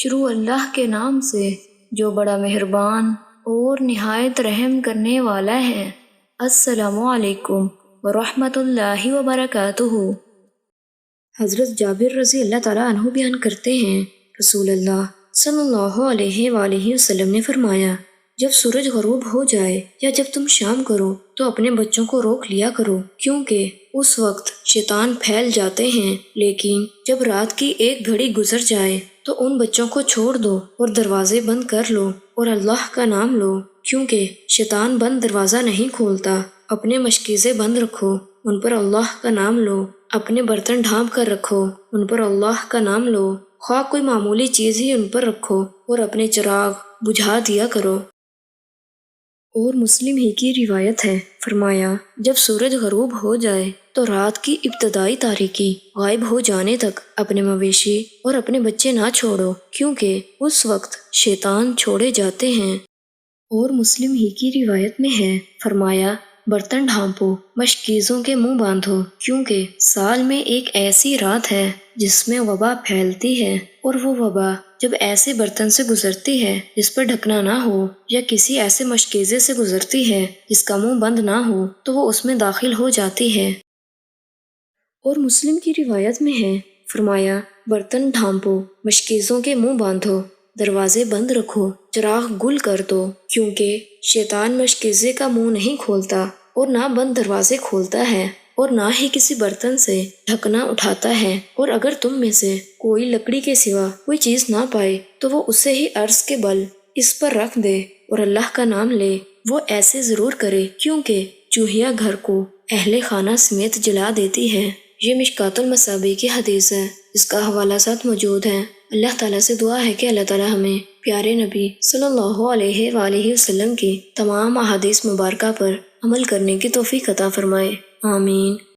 شروع اللہ کے نام سے جو بڑا مہربان اور نہایت رحم کرنے والا ہے۔ السلام علیکم ورحمۃ اللہ وبرکاتہ۔ حضرت جابر رضی اللہ تعالیٰ عنہ بیان کرتے ہیں، رسول اللہ صلی اللہ علیہ وآلہ وسلم نے فرمایا، جب سورج غروب ہو جائے یا جب تم شام کرو تو اپنے بچوں کو روک لیا کرو، کیونکہ اس وقت شیطان پھیل جاتے ہیں، لیکن جب رات کی ایک گھڑی گزر جائے تو ان بچوں کو چھوڑ دو اور دروازے بند کر لو اور اللہ کا نام لو، کیونکہ شیطان بند دروازہ نہیں کھولتا۔ اپنے مشکیزیں بند رکھو، ان پر اللہ کا نام لو۔ اپنے برتن ڈھانپ کر رکھو، ان پر اللہ کا نام لو، خواہ کوئی معمولی چیز ہی ان پر رکھو، اور اپنے چراغ بجھا دیا کرو۔ اور مسلم ہی کی روایت ہے، فرمایا، جب سورج غروب ہو جائے تو رات کی ابتدائی تاریکی غائب ہو جانے تک اپنے مویشی اور اپنے بچے نہ چھوڑو، کیونکہ اس وقت شیطان چھوڑے جاتے ہیں۔ اور مسلم ہی کی روایت میں ہے، فرمایا، برتن ڈھانپو، مشکیزوں کے منہ باندھو، کیونکہ سال میں ایک ایسی رات ہے جس میں وبا پھیلتی ہے، اور وہ وبا جب ایسے برتن سے گزرتی ہے جس پر ڈھکنا نہ ہو، یا کسی ایسے مشکیزے سے گزرتی ہے جس کا منہ بند نہ ہو، تو وہ اس میں داخل ہو جاتی ہے۔ اور مسلم کی روایت میں ہے، فرمایا، برتن ڈھانپو، مشکیزوں کے منہ باندھو، دروازے بند رکھو، چراغ گل کر دو، کیونکہ شیطان مشکیزے کا منہ نہیں کھولتا اور نہ بند دروازے کھولتا ہے، اور نہ ہی کسی برتن سے ڈھکنا اٹھاتا ہے، اور اگر تم میں سے کوئی لکڑی کے سوا کوئی چیز نہ پائے تو وہ اسے ہی عرض کے بل اس پر رکھ دے اور اللہ کا نام لے۔ وہ ایسے ضرور کرے، کیونکہ چوہیا گھر کو اہل خانہ سمیت جلا دیتی ہے۔ یہ مشکوٰۃ المصابیح کی حدیث ہے، اس کا حوالہ ساتھ موجود ہے۔ اللہ تعالیٰ سے دعا ہے کہ اللہ تعالیٰ ہمیں پیارے نبی صلی اللہ علیہ وآلہ وسلم کی تمام احادیث مبارکہ پر عمل کرنے کی توفیق عطا فرمائے، آمین۔